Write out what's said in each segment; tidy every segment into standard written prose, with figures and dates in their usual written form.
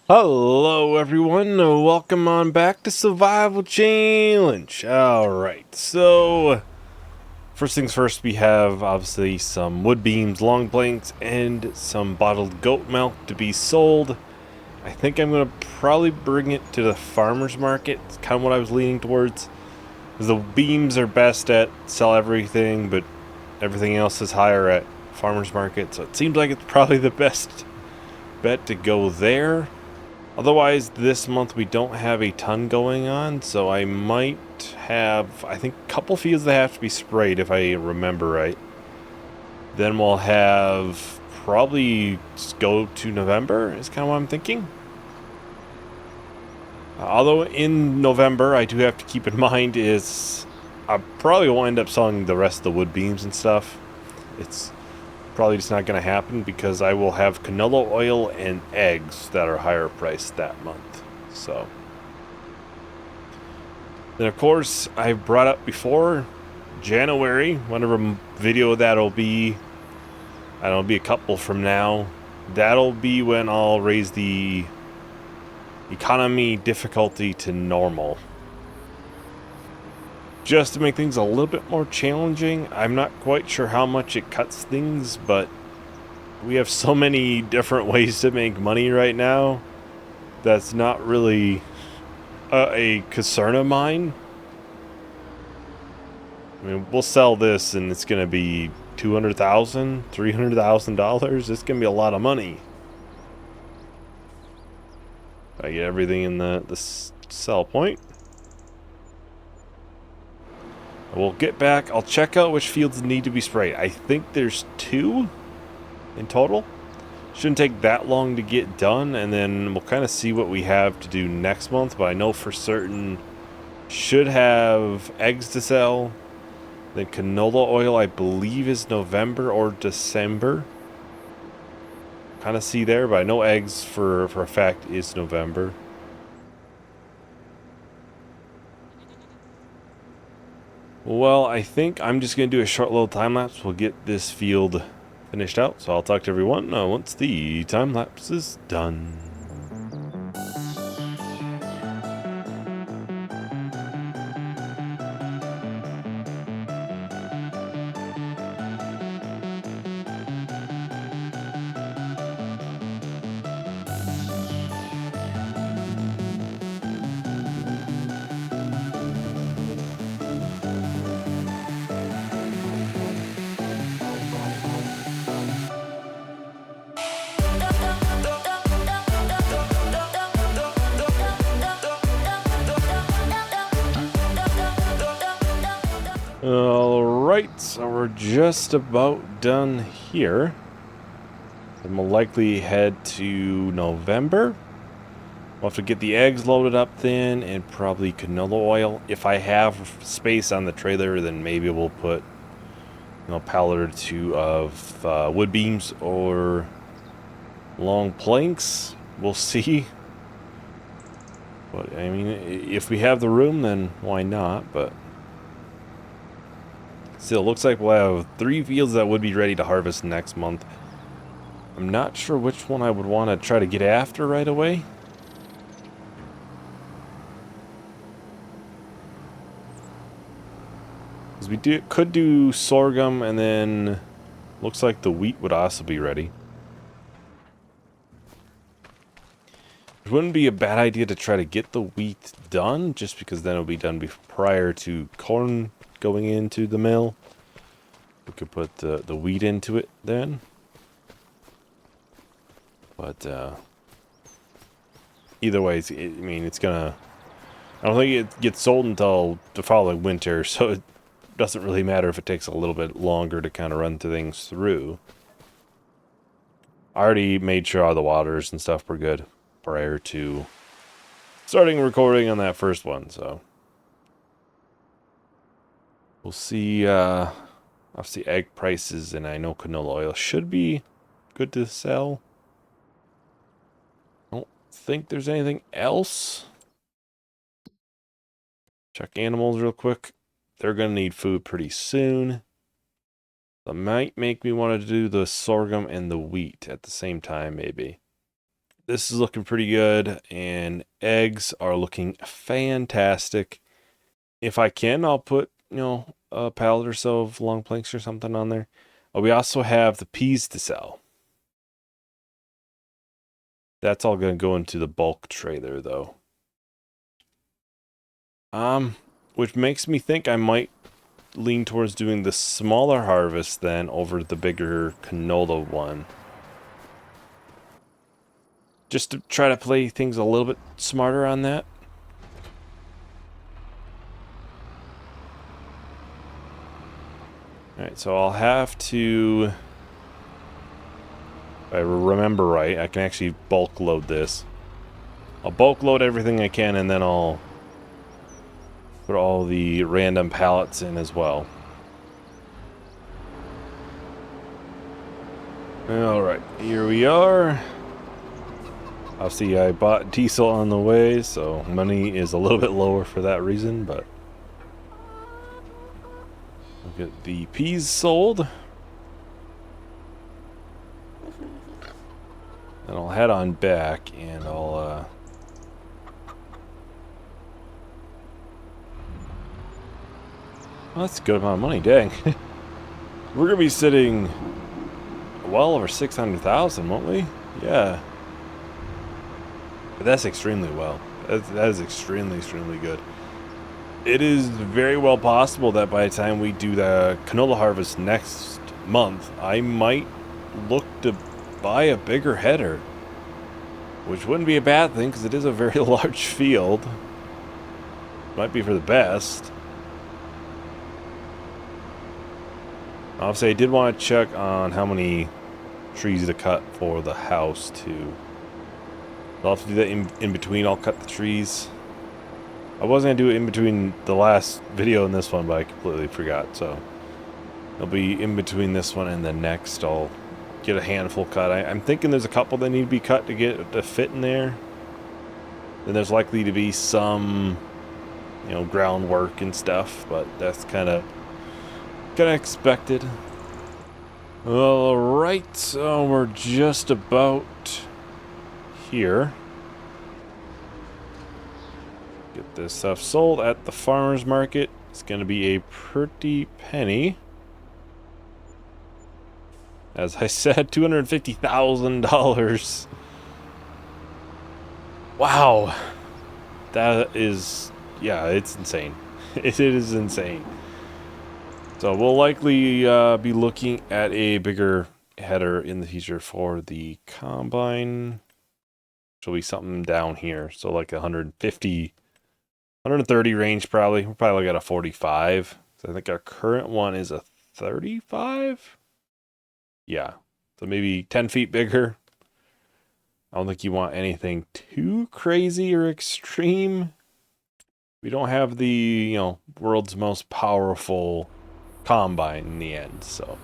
Hello everyone, welcome on back to Survival Challenge. Alright, so first things first, we have obviously some wood beams, long planks, and some bottled goat milk to be sold. I think I'm going to probably bring it to the farmer's market. It's kind of what I was leaning towards. The beams are best at sell everything, but everything else is higher at farmer's market, so it seems like it's probably the best bet to go there. Otherwise, this month we don't have a ton going on, so I might have, I think, a couple fields that have to be sprayed if I remember right. Then we'll have probably just go to November is kind of what I'm thinking. Although in November, I do have to keep in mind is I probably will end up selling the rest of the wood beams and stuff. It's probably just not going to happen because I will have canola oil and eggs that are higher priced that month. So then, of course, I've brought up before January, whatever video that'll be. I don't know, be a couple from now. That'll be when I'll raise the economy difficulty to normal, just to make things a little bit more challenging. I'm not quite sure how much it cuts things, but we have so many different ways to make money right now. That's not really a concern of mine. I mean, we'll sell this and it's going to be $200,000, $300,000. It's going to be a lot of money. I get everything in the sell point. We'll get back. I'll check out which fields need to be sprayed. I think there's 2 in total. Shouldn't take that long to get done, and then we'll kind of see what we have to do next month. But I know for certain should have eggs to sell. Then canola oil, I believe, is November or December. Kind of see there, but I know eggs for a fact is November. Well, I think I'm just going to do a short little time lapse. We'll get this field finished out. So I'll talk to everyone once the time lapse is done. Alright, so we're just about done here. And we'll likely head to November. We'll have to get the eggs loaded up then, and probably canola oil. If I have space on the trailer, then maybe we'll put a pallet or 2 of wood beams or long planks. We'll see. But, I mean, if we have the room, then why not? But still, looks like we'll have 3 fields that would be ready to harvest next month. I'm not sure which one I would want to try to get after right away. Because we could do sorghum, and then looks like the wheat would also be ready. It wouldn't be a bad idea to try to get the wheat done, just because then it'll be done prior to corn going into the mill. We could put the wheat into it then. But either way, I mean, it's gonna... I don't think it gets sold until the following winter, so it doesn't really matter if it takes a little bit longer to kind of run things through. I already made sure all the waters and stuff were good prior to starting recording on that first one, so we'll see. Obviously, egg prices, and I know canola oil should be good to sell. I don't think there's anything else. Check animals real quick. They're going to need food pretty soon. That might make me want to do the sorghum and the wheat at the same time, maybe. this is looking pretty good, and eggs are looking fantastic. If I can, I'll put, a pallet or so of long planks or something on there. We also have the peas to sell. That's all going to go into the bulk trailer, though. Which makes me think I might lean towards doing the smaller harvest then over the bigger canola one. Just to try to play things a little bit smarter on that. Alright, so I'll have to, if I remember right, I can actually bulk load this. I'll bulk load everything I can, and then I'll put all the random pallets in as well. Alright, here we are. Obviously, I bought diesel on the way, so money is a little bit lower for that reason, but we'll get the peas sold. And I'll head on back, and I'll, well, that's a good amount of money, dang. We're gonna be sitting well over 600,000, won't we? Yeah. But that's extremely well. That is extremely, extremely good. It is very well possible that by the time we do the canola harvest next month, I might look to buy a bigger header. Which wouldn't be a bad thing, because it is a very large field. Might be for the best. Obviously, I did want to check on how many trees to cut for the house, too. I'll have to do that in between. I'll cut the trees. I was going to do it in between the last video and this one, but I completely forgot. So it'll be in between this one and the next. I'll get a handful cut. I'm thinking there's a couple that need to be cut to get to fit in there. Then there's likely to be some, groundwork and stuff, but that's kind of expected. All right, so we're just about here. Get this stuff sold at the farmer's market. It's going to be a pretty penny. As I said, $250,000. Wow. That is, yeah, it's insane. It is insane. So we'll likely be looking at a bigger header in the future for the combine. Which will be something down here. So like 150, 130 range probably. We're probably looking at a 45. So I think our current one is a 35. Yeah. So maybe 10 feet bigger. I don't think you want anything too crazy or extreme. We don't have the, world's most powerful combine in the end, so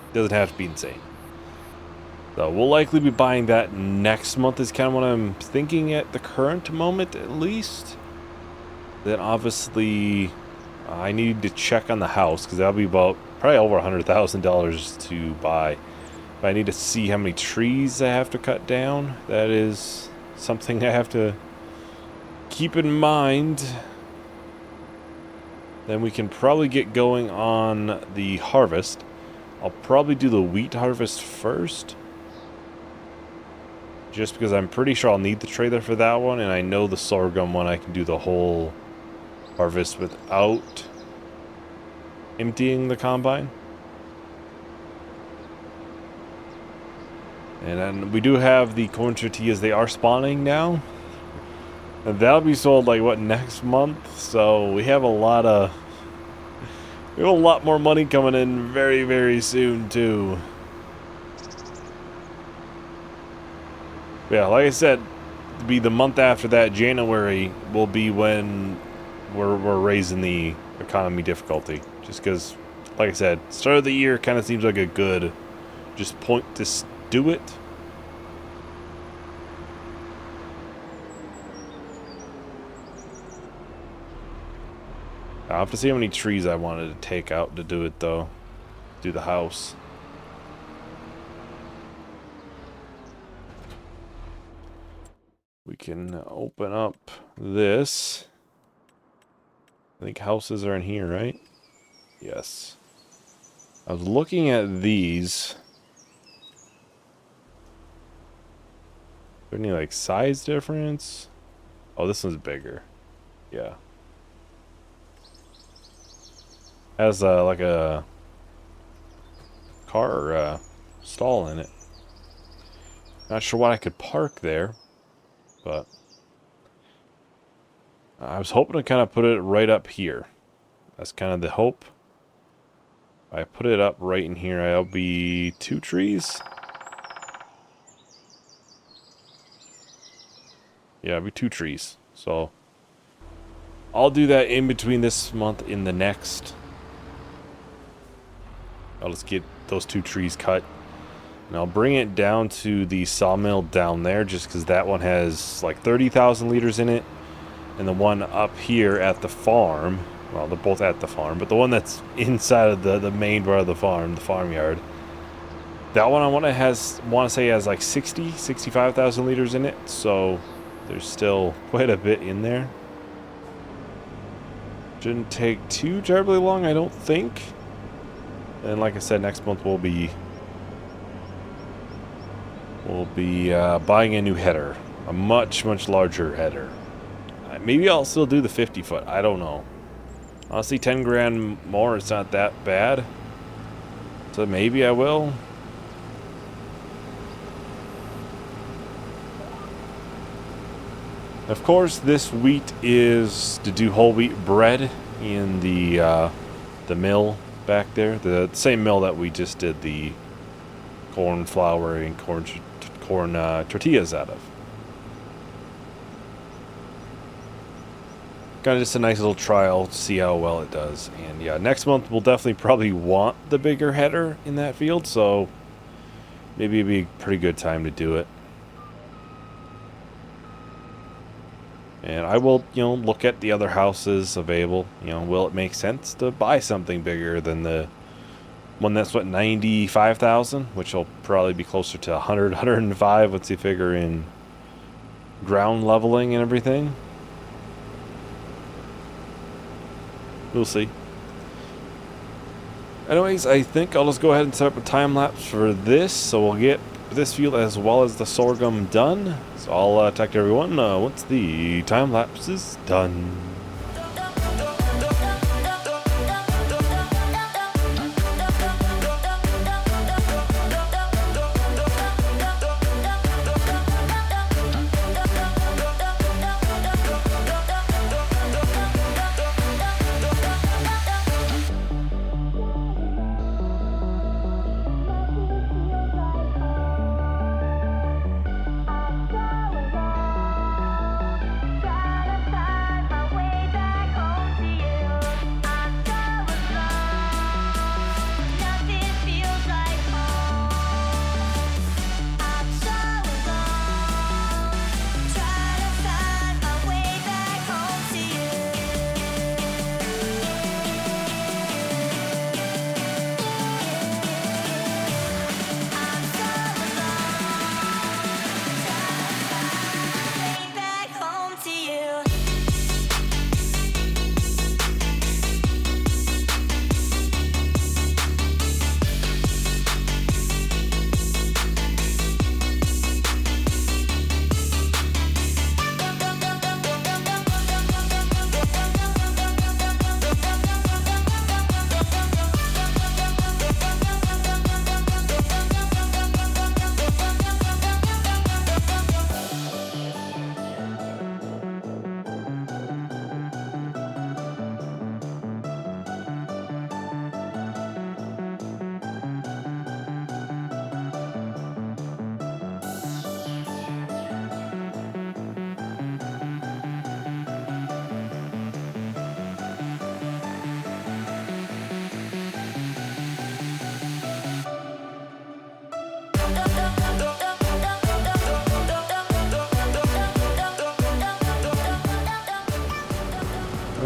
it doesn't have to be insane. So we'll likely be buying that next month is kind of what I'm thinking at the current moment, at least. Then obviously I need to check on the house, because that'll be about probably over $100,000 to buy. But I need to see how many trees I have to cut down. That is something I have to keep in mind. Then we can probably get going on the harvest. I'll probably do the wheat harvest first. Just because I'm pretty sure I'll need the trailer for that one. And I know the sorghum one I can do the whole harvest without emptying the combine. And then we do have the corn tortillas. They are spawning now. And that'll be sold like next month. So we have a lot more money coming in very, very soon too. Yeah, like I said, it'll be the month after that, January, will be when we're raising the economy difficulty. Just because, like I said, start of the year kind of seems like a good just point to do it. I'll have to see how many trees I wanted to take out to do it, though. Do the house. We can open up this. I think houses are in here, right? Yes. I was looking at these. Is there any, like, size difference? Oh, this one's bigger. Yeah. Has, like a car, stall in it. Not sure what I could park there, but I was hoping to kind of put it right up here. That's kind of the hope. If I put it up right in here, I'll be 2 trees. Yeah, it'll be 2 trees. So I'll do that in between this month and the next. I'll just get those 2 trees cut. And I'll bring it down to the sawmill down there just because that one has like 30,000 liters in it. And the one up here at the farm, well, they're both at the farm, but the one that's inside of the main part of the farmyard, that one I want to say has like 65,000 liters in it. So there's still quite a bit in there. Shouldn't take too terribly long, I don't think. And like I said, next month we'll be buying a new header, a much larger header. Maybe I'll still do the 50-foot. I don't know. Honestly, 10 grand more, it's not that bad. So maybe I will. Of course, this wheat is to do whole wheat bread in the mill back there. The same mill that we just did the corn flour and corn tortillas out of. Kind of just a nice little trial to see how well it does. And yeah, next month we'll definitely probably want the bigger header in that field, so maybe it'd be a pretty good time to do it. And I will, look at the other houses available. Will it make sense to buy something bigger than the one that's, 95,000? Which will probably be closer to 100, 105 once you figure in ground leveling and everything. We'll see. Anyways, I think I'll just go ahead and set up a time lapse for this, so we'll get this field as well as the sorghum done. So I'll talk to everyone once the time lapse is done.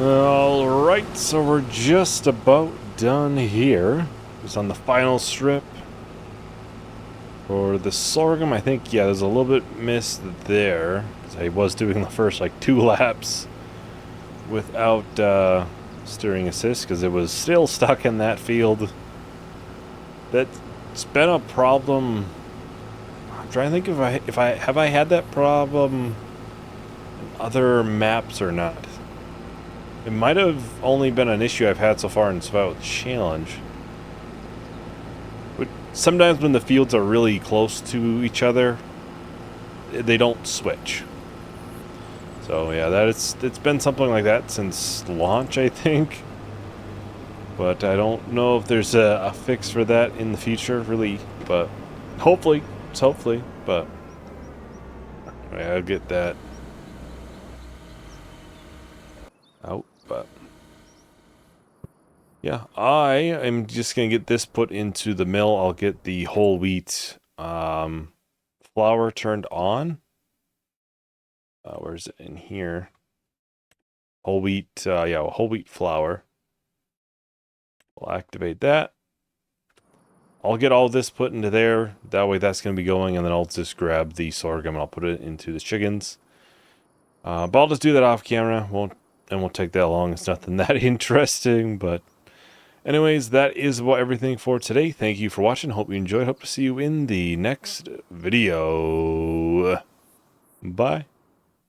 Alright, so we're just about done here. Just on the final strip. For the sorghum, I think, yeah, there's a little bit missed there. Because I was doing the first, like, 2 laps without steering assist. Because it was still stuck in that field. That's been a problem. I'm trying to think if I have I had that problem in other maps or not. It might have only been an issue I've had so far in Survival Challenge. But sometimes when the fields are really close to each other, they don't switch. So yeah, it's been something like that since launch, I think. But I don't know if there's a fix for that in the future, really. But hopefully, but I'll get that out. But yeah, I am just gonna get this put into the mill. I'll get the whole wheat flour turned on. Where's it in here? Whole wheat, yeah, whole wheat flour. We'll activate that. I'll get all this put into there. That way that's going to be going, and then I'll just grab the sorghum and I'll put it into the chickens. But I'll just do that off camera. Won't take that long. It's nothing that interesting, but anyways, that is everything for today. Thank you for watching. Hope you enjoyed. Hope to see you in the next video. Bye.